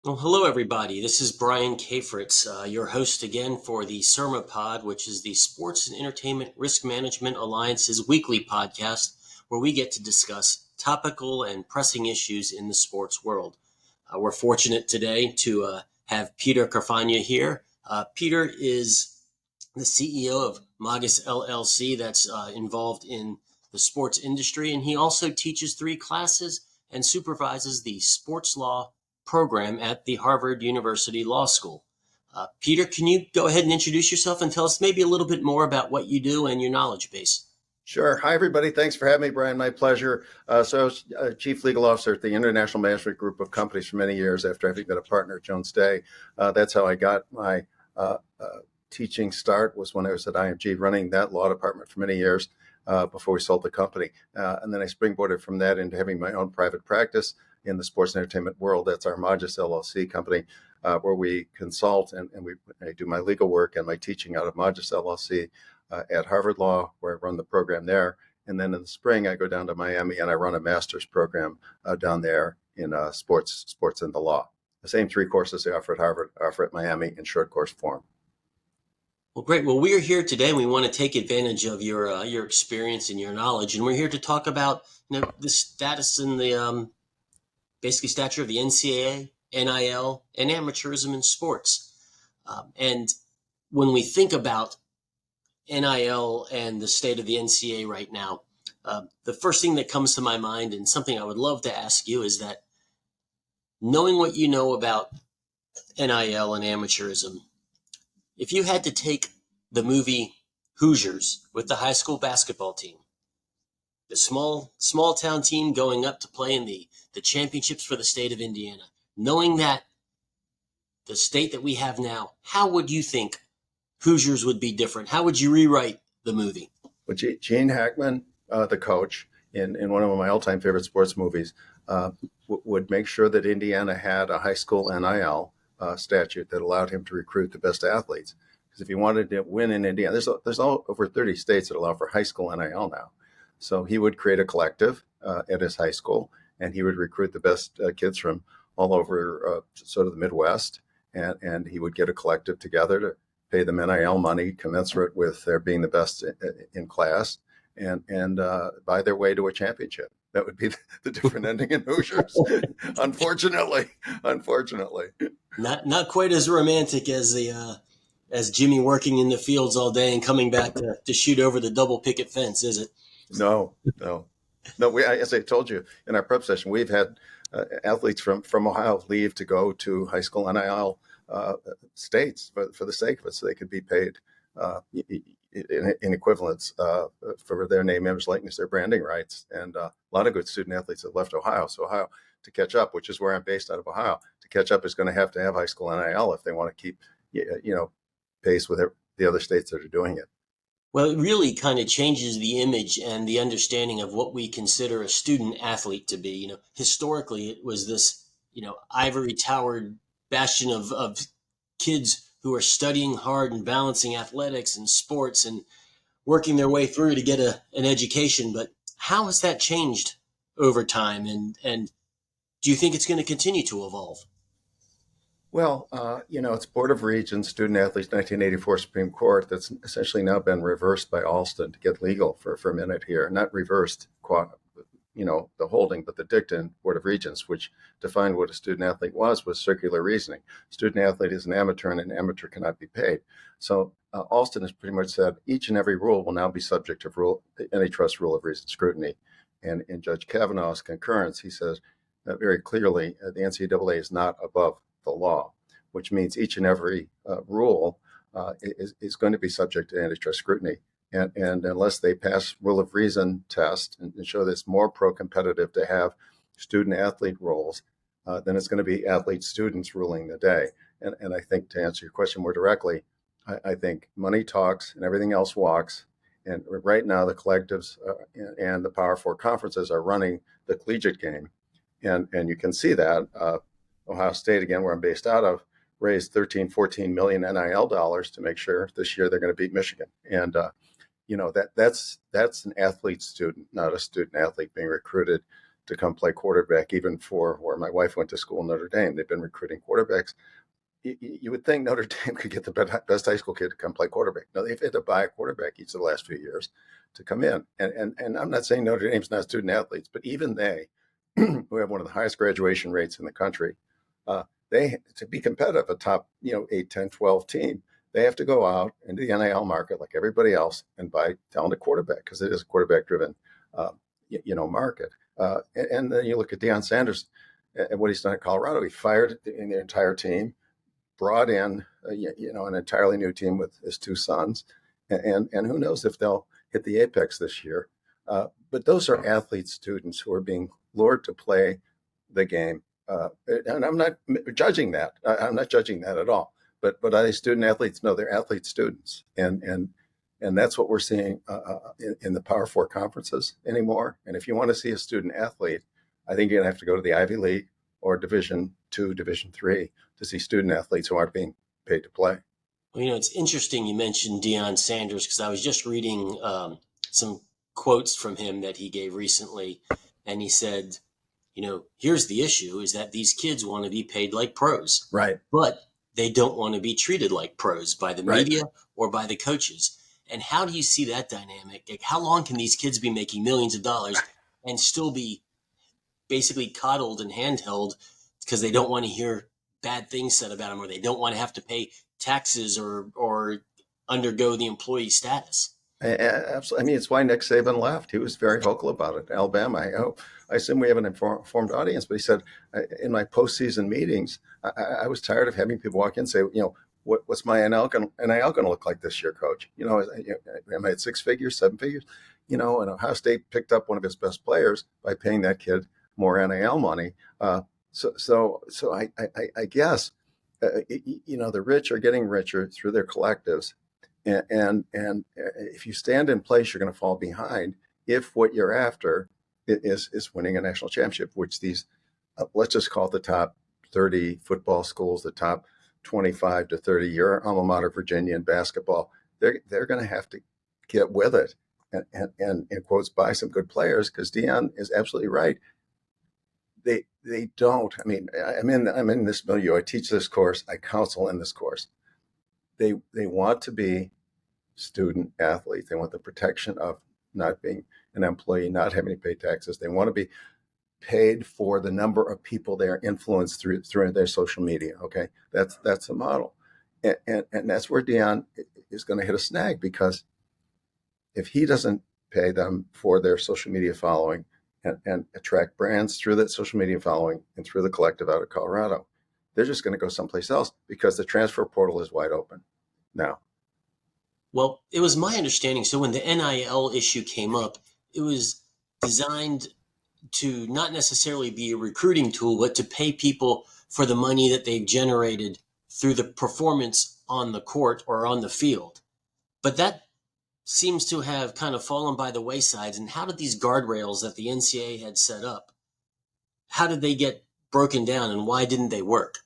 Well, hello, everybody. This is Brian Cafritz, your host again for the SERMAPod, which is the Sports and Entertainment Risk Management Alliance's weekly podcast, where we get to discuss topical and pressing issues in the sports world. We're fortunate today to have Peter Carfagna here. Peter is the CEO of Magis LLC that's involved in the sports industry, and he also teaches 3 classes and supervises the sports law program at the Harvard University Law School. Peter, can you go ahead and introduce yourself and tell us maybe a little bit more about what you do and your knowledge base? Sure. Hi, everybody. Thanks for having me, Brian. My pleasure. So I was Chief Legal Officer at the International Management Group of Companies for many years after having been a partner at Jones Day. That's how I got my teaching start, was when I was at IMG running that law department for many years before we sold the company. And then I springboarded from that into having my own private practice in the sports and entertainment world. That's our Magis LLC company, where we consult and I do my legal work and my teaching out of Magis LLC. At Harvard Law, where I run the program there. And then in the spring, I go down to Miami and I run a master's program down there in sports and the law. The same 3 courses they offer at Harvard, offer at Miami in short course form. Well, great. Well, we're here today and we want to take advantage of your experience and your knowledge. And we're here to talk about the status and the basically stature of the NCAA, NIL, and amateurism in sports. And when we think about NIL and the state of the NCAA right now, the first thing that comes to my mind, and something I would love to ask you, is that knowing what you know about NIL and amateurism, if you had to take the movie Hoosiers with the high school basketball team, the small town team going up to play in the championships for the state of Indiana, knowing that the state that we have now, how would you think Hoosiers would be different? How would you rewrite the movie? Well, Gene Hackman, the coach, in one of my all-time favorite sports movies, would make sure that Indiana had a high school NIL statute that allowed him to recruit the best athletes. Because if he wanted to win in Indiana, there's over 30 states that allow for high school NIL now. So he would create a collective at his high school, and he would recruit the best kids from all over sort of the Midwest, and he would get a collective together to pay them NIL money commensurate with their being the best in class, and buy their way to a championship. That would be the different ending in Hoosiers. Unfortunately. Not quite as romantic as as Jimmy working in the fields all day and coming back to shoot over the double picket fence, is it? No. As I told you in our prep session, we've had athletes from Ohio leave to go to high school NIL states for the sake of it, so they could be paid in equivalence for their name, image, likeness, their branding rights. And a lot of good student athletes have left Ohio. So Ohio, to catch up, which is where I'm based out of Ohio, to catch up is going to have high school NIL if they want to keep, pace with the other states that are doing it. Well, it really kind of changes the image and the understanding of what we consider a student athlete to be. Historically, it was this, ivory towered bastion of kids who are studying hard and balancing athletics and sports and working their way through to get an education. But how has that changed over time? And do you think it's going to continue to evolve? Well, it's Board of Regents, Student Athletes, 1984 Supreme Court that's essentially now been reversed by Alston to get legal for a minute here. Not reversed, the holding, but the dicta in Board of Regents, which defined what a student athlete was circular reasoning. Student athlete is an amateur, and an amateur cannot be paid. So Alston has pretty much said each and every rule will now be subject to antitrust rule of reason scrutiny. And in Judge Kavanaugh's concurrence, he says very clearly the NCAA is not above the law, which means each and every rule is going to be subject to antitrust scrutiny. And unless they pass rule of reason test and show that it's more pro-competitive to have student athlete rules, then it's going to be athlete students ruling the day. And I think, to answer your question more directly, I think money talks and everything else walks. And right now the collectives and the Power Four conferences are running the collegiate game. And you can see that Ohio State, again, where I'm based out of, raised 13-14 million NIL dollars to make sure this year they're going to beat Michigan. And that's an athlete student, not a student athlete being recruited to come play quarterback, even for where my wife went to school, Notre Dame. They've been recruiting quarterbacks. You would think Notre Dame could get the best high school kid to come play quarterback. No, they've had to buy a quarterback each of the last few years to come in. And I'm not saying Notre Dame's not student athletes, but even they, who have one of the highest graduation rates in the country, they, to be competitive, a top 8, 10, 12 team, they have to go out into the NIL market like everybody else and buy talented quarterback, because it is a quarterback-driven market. And then you look at Deion Sanders and what he's done at Colorado. He fired the entire team, brought in an entirely new team with his two sons, and who knows if they'll hit the apex this year. But those are athlete students who are being lured to play the game. And I'm not judging that. I'm not judging that at all. But are they student athletes? No, they're athlete students, and that's what we're seeing in the Power Four conferences anymore. And if you want to see a student athlete, I think you're gonna have to go to the Ivy League or Division II, Division III to see student athletes who aren't being paid to play. Well, it's interesting you mentioned Deion Sanders, because I was just reading some quotes from him that he gave recently, and he said, here's the issue, is that these kids want to be paid like pros. Right. But they don't want to be treated like pros by the media or by the coaches. And how do you see that dynamic? Like, how long can these kids be making millions of dollars and still be basically coddled and handheld because they don't want to hear bad things said about them, or they don't want to have to pay taxes or undergo the employee status? Absolutely. I mean, it's why Nick Saban left. He was very vocal about it. Alabama. I assume we have an informed audience, but he said in my postseason meetings, I was tired of having people walk in and say, what's my NIL going to look like this year, Coach? Am I at 6 figures, 7 figures? And Ohio State picked up one of his best players by paying that kid more NIL money. So I guess the rich are getting richer through their collectives. And if you stand in place, you're going to fall behind if what you're after is winning a national championship, which these, let's just call it the top 30 football schools, the top 25 to 30, your alma mater, Virginia, in basketball, they're going to have to get with it and in quotes, buy some good players, because Deion is absolutely right. They don't. I mean, I'm in this milieu. I teach this course. I counsel in this course. They want to be student athletes. They want the protection of not being an employee, not having to pay taxes. They want to be paid for the number of people they are influenced through their social media. Okay, that's the model, and that's where Deion is going to hit a snag, because if he doesn't pay them for their social media following and attract brands through that social media following and through the collective out of Colorado, they're just going to go someplace else, because the transfer portal is wide open now. Well, it was my understanding. So when the NIL issue came up, it was designed to not necessarily be a recruiting tool, but to pay people for the money that they've generated through the performance on the court or on the field. But that seems to have kind of fallen by the wayside. And how did these guardrails that the NCAA had set up, how did they get broken down, and why didn't they work?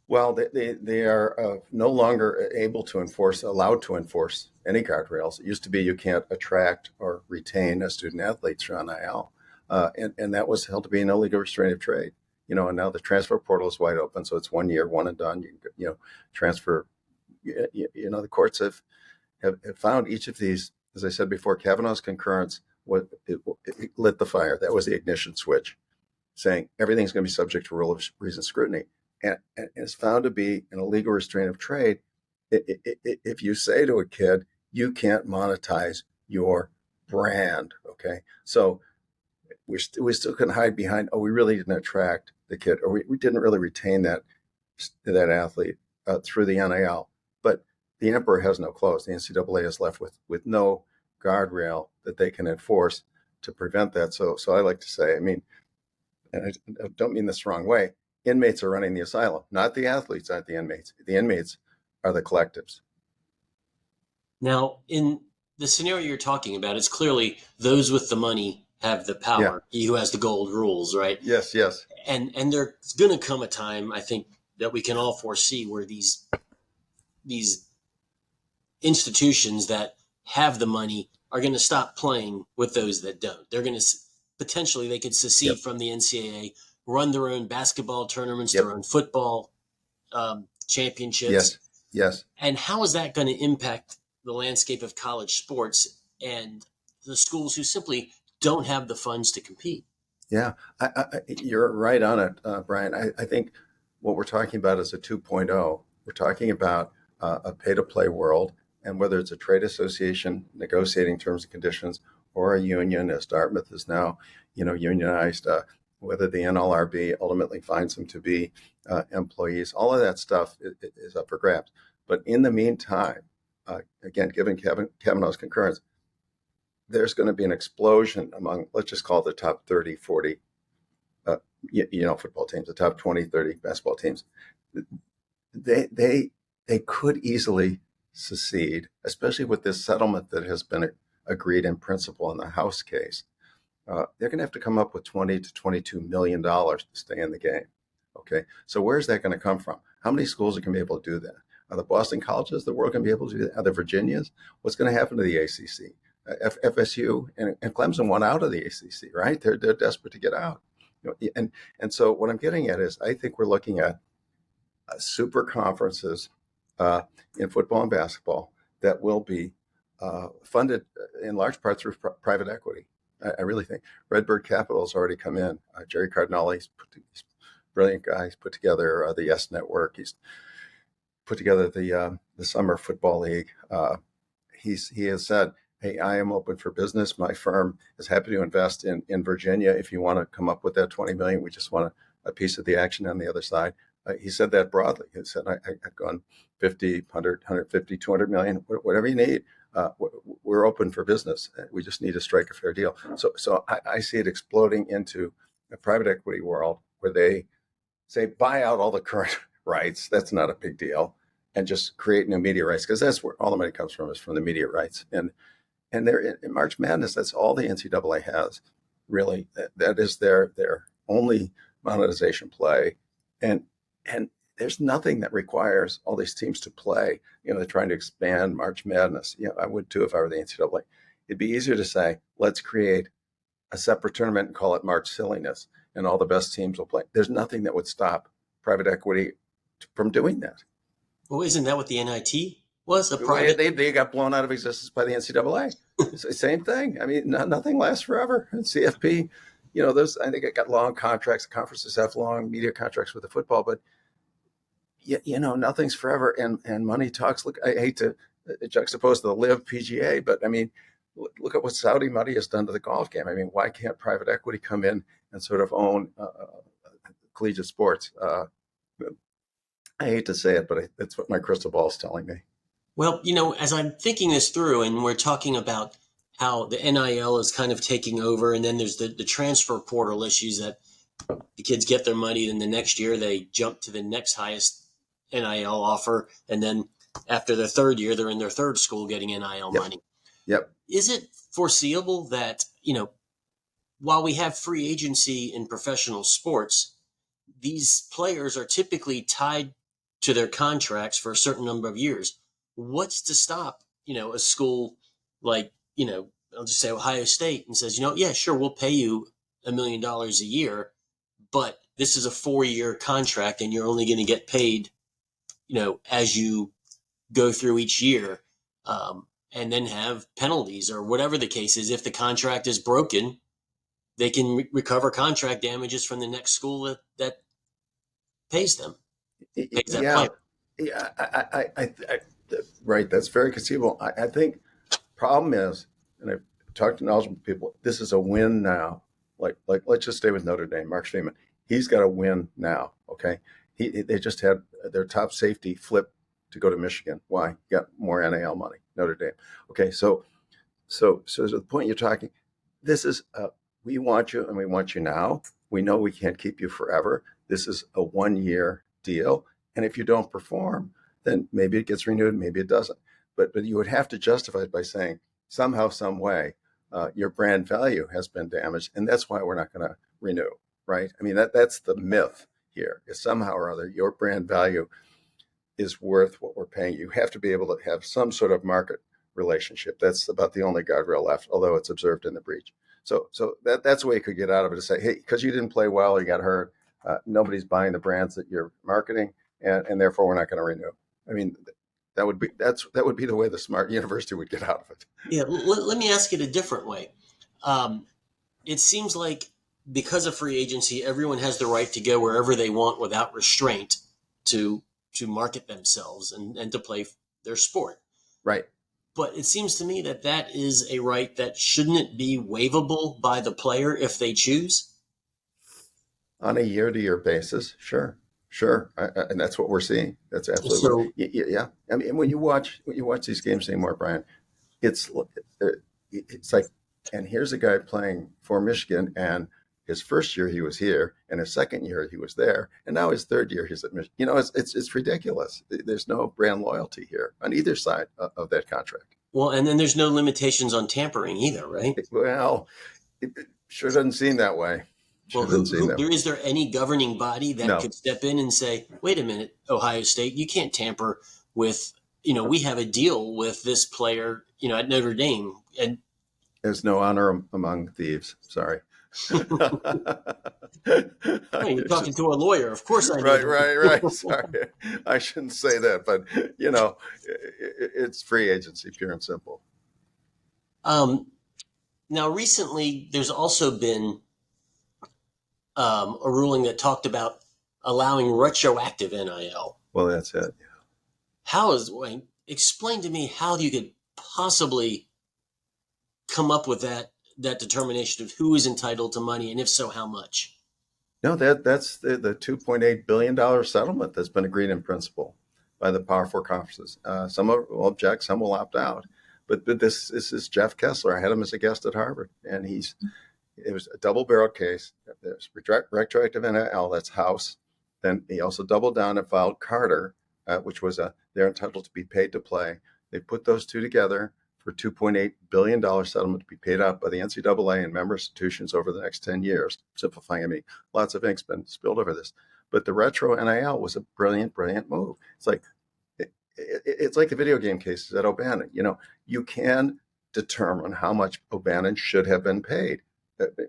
Well, they are no longer allowed to enforce any guardrails. It used to be you can't attract or retain a student athlete through NIL, and that was held to be an illegal restraint of trade. And now the transfer portal is wide open, so it's 1 year, one and done. You transfer. The courts have found each of these. As I said before, Kavanaugh's concurrence it lit the fire. That was the ignition switch, saying everything's going to be subject to rule of reason scrutiny. And it's found to be an illegal restraint of trade if you say to a kid, you can't monetize your brand. Okay, so we still can hide behind, we really didn't attract the kid, or we didn't really retain that athlete through the NIL. But the emperor has no clothes. The NCAA is left with no guardrail that they can enforce to prevent that. So I like to say, and I don't mean this the wrong way, inmates are running the asylum, not the athletes, aren't the inmates. The inmates are the collectives. Now, in the scenario you're talking about, it's clearly those with the money have the power. Yeah. He who has the gold rules, right? Yes. And there's going to come a time, I think, that we can all foresee where these institutions that have the money are going to stop playing with those that don't. They're going to potentially they could secede Yep. from the NCAA, run their own basketball tournaments, their Yep. own football Yes. championships. Yes. And how is that going to impact the landscape of college sports and the schools who simply don't have the funds to compete? Yeah. You're right on it, Brian. I think what we're talking about is a 2.0. We're talking about a pay-to-play world, and whether it's a trade association negotiating terms and conditions or a union, as Dartmouth is now, unionized, whether the NLRB ultimately finds them to be employees, all of that stuff is up for grabs. But in the meantime, again, given Kavanaugh's concurrence, there's going to be an explosion among, let's just call it the top 30, 40, football teams, the top 20, 30 basketball teams. They could easily secede, especially with this settlement that has been agreed in principle in the House case. They're going to have to come up with $20 to $22 million to stay in the game. Okay, so where's that going to come from? How many schools are going to be able to do that? Are the Boston colleges of the world going to be able to do that? Are the Virginias? What's going to happen to the ACC? FSU and Clemson want out of the ACC, right? They're desperate to get out. And so what I'm getting at is I think we're looking at super conferences in football and basketball that will be funded in large part through private equity. I really think Redbird Capital has already come in. Jerry Cardinale, he's a brilliant guy. He's put together the S Network. He's put together the Summer Football League. He has said, hey, I am open for business. My firm is happy to invest in Virginia. If you want to come up with that 20 million, we just want a piece of the action on the other side. He said that broadly. He said, I've gone 50, 100, 150, 200 million, whatever you need. We're open for business. We just need to strike a fair deal. So I see it exploding into a private equity world where they say, buy out all the current rights. That's not a big deal. And just create new media rights, because that's where all the money comes from, is from the media rights. And they're in March Madness. That's all the NCAA has, really. That is their only monetization play. And there's nothing that requires all these teams to play. They're trying to expand March Madness. I would too if I were the NCAA. It'd be easier to say, let's create a separate tournament and call it March Silliness, and all the best teams will play. There's nothing that would stop private equity from doing that. Well, isn't that what the NIT was? A private. They got blown out of existence by the NCAA. Same thing. I mean, nothing lasts forever. And CFP, those, I think it got long contracts. The conferences have long media contracts with the football, but nothing's forever, and money talks. Look, I hate to juxtapose the Live PGA, but I mean, look at what Saudi money has done to the golf game. I mean, why can't private equity come in and sort of own collegiate sports? I hate to say it, but that's what my crystal ball is telling me. Well, as I'm thinking this through, and we're talking about how the NIL is kind of taking over, and then there's the transfer portal issues that the kids get their money, and the next year they jump to the next highest NIL offer, and then after their third year, they're in their third school getting NIL money. Yep. Is it foreseeable that, while we have free agency in professional sports, these players are typically tied to their contracts for a certain number of years? What's to stop, a school like, I'll just say Ohio State, and says, yeah, sure, we'll pay you $1 million a year, but this is a 4-year contract and you're only going to get paid, as you go through each year, and then have penalties or whatever the case is. If the contract is broken, they can recover contract damages from the next school that pays them. Pays that player. Yeah. Right. That's very conceivable. I think problem is, and I've talked to knowledgeable people, this is a win now. Like let's just stay with Notre Dame. Mark Freeman, he's got a win now. Okay. They just had their top safety flip to go to Michigan. Why? Got more NIL money. Notre Dame. Okay. So the point you're talking, this is we want you and we want you now. We know we can't keep you forever. This is a 1-year deal. And if you don't perform, then maybe it gets renewed, maybe it doesn't. But you would have to justify it by saying somehow, some way, your brand value has been damaged, and that's why we're not going to renew, right? I mean, that's the myth here, is somehow or other your brand value is worth what we're paying. You have to be able to have some sort of market relationship. That's about the only guardrail left, although it's observed in the breach. So that's the way you could get out of it, to say, hey, because you didn't play well, you got hurt, nobody's buying the brands that you're marketing, and therefore we're not going to renew. I mean, that would be the way the smart university would get out of it. Yeah, let me ask it a different way. Um, it seems like because of free agency, everyone has the right to go wherever they want without restraint to market themselves and to play their sport. Right. But it seems to me that that is a right that shouldn't be waivable by the player if they choose. On a year-to-year basis, sure, and that's what we're seeing. That's absolutely So, yeah. I mean, when you watch these games anymore, Brian, it's it's like, and here's a guy playing for Michigan, and his first year he was here, and his second year he was there, and now his third year he's at Michigan. It's ridiculous. There's no brand loyalty here on either side of that contract. well, and then there's no limitations on tampering either, right? Well, it sure doesn't seem that way. Well, Sure doesn't seem that way. is there any governing body that No, could step in and say, wait a minute, Ohio State, you can't tamper with, we have a deal with this player, at Notre Dame. And there's no honor among thieves. Sorry. you're talking to a lawyer. Of course I know. Right. Sorry, I shouldn't say that, but it's free agency, pure and simple. Now, recently, there's also been a ruling that talked about allowing retroactive NIL. Well, that's it. Wayne, explain to me how you could possibly come up with that determination of who is entitled to money, and if so, how much? No, that's the $2.8 billion settlement that's been agreed in principle by the Power Four conferences. Some will object, some will opt out. But this is Jeff Kessler. I had him as a guest at Harvard, and it was a double-barreled case. There's retroactive NIL, that's House. Then he also doubled down and filed Carter, which was they're entitled to be paid to play. They put those two together for $2.8 billion settlement to be paid out by the NCAA and member institutions over the next 10 years. Simplifying, I mean, lots of ink's been spilled over this. But the retro NIL was a brilliant move. It's like it's like the video game cases at O'Bannon. You can determine how much O'Bannon should have been paid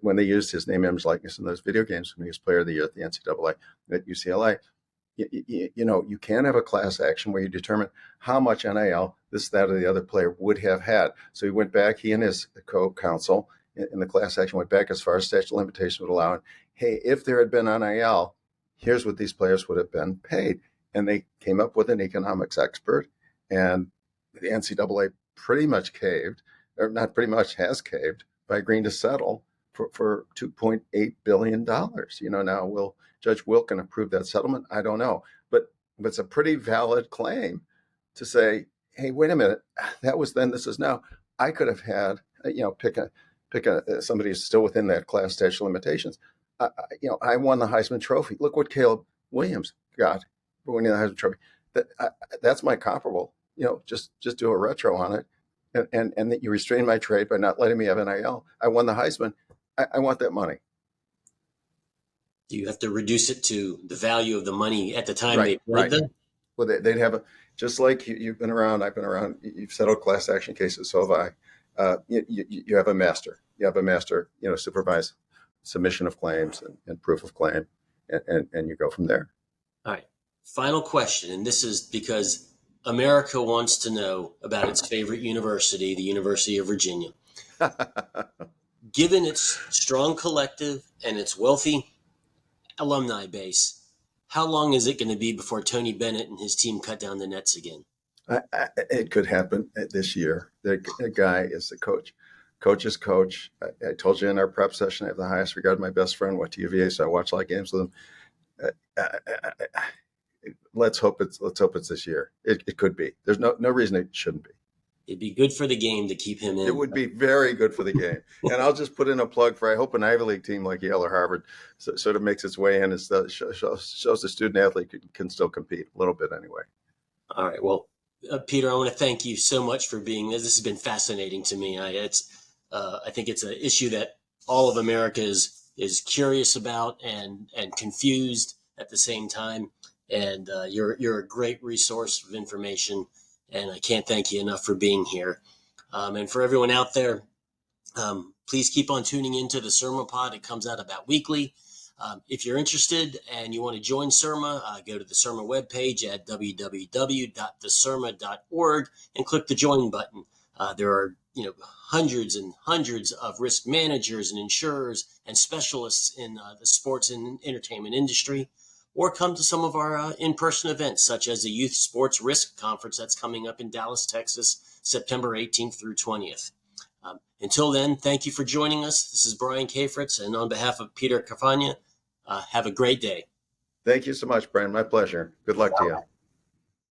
when they used his name, image, likeness in those video games when he was player of the year at the NCAA at UCLA. You can have a class action where you determine how much NIL this, that, or the other player would have had. So he went back, he and his co-counsel in the class action went back as far as statute of limitations would allow. Hey, if there had been NIL, here's what these players would have been paid. And they came up with an economics expert, and the NCAA pretty much caved, or not pretty much, has caved by agreeing to settle for $2.8 billion. Now will Judge Wilkin approve that settlement? I don't know. But it's a pretty valid claim to say, hey, wait a minute, that was then, this is now. I could have had, pick somebody who's still within that class statute of limitations. I won the Heisman Trophy. Look what Caleb Williams got for winning the Heisman Trophy. That's my comparable. Just do a retro on it, and that you restrain my trade by not letting me have NIL. I won the Heisman. I want that money. Do you have to reduce it to the value of the money at the time they played them? Well, they'd have just like you've been around, I've been around, you've settled class action cases, so have I. You have a master. You have a master, supervise submission of claims and proof of claim, and you go from there. All right. Final question, and this is because America wants to know about its favorite university, the University of Virginia. Given its strong collective and its wealthy alumni base, how long is it going to be before Tony Bennett and his team cut down the nets again? It could happen this year. The guy is the coach. Coach is coach. I told you in our prep session, I have the highest regard. My best friend went to UVA, so I watch a lot of games with him. Let's hope it's this year. It could be. There's no reason it shouldn't be. It'd be good for the game to keep him in. It would be very good for the game. And I'll just put in a plug for, I hope an Ivy League team like Yale or Harvard sort of makes its way in and shows the student athlete can still compete a little bit anyway. All right. Well, Peter, I want to thank you so much for being this. This has been fascinating to me. I think it's an issue that all of America is curious about and confused at the same time. And you're a great resource of information. And I can't thank you enough for being here. And for everyone out there, Please keep on tuning into the SERMAPod. It comes out about weekly. If you're interested and you want to join SERMA, go to the SERMA webpage at www.theserma.org and click the join button. There are hundreds and hundreds of risk managers and insurers and specialists in the sports and entertainment industry. Or come to some of our in-person events, such as the Youth Sports Risk Conference that's coming up in Dallas, Texas, September 18th through 20th. Until then, thank you for joining us. This is Brian Cafritz, and on behalf of Peter Carfagna, have a great day. Thank you so much, Brian. My pleasure. Good luck to you.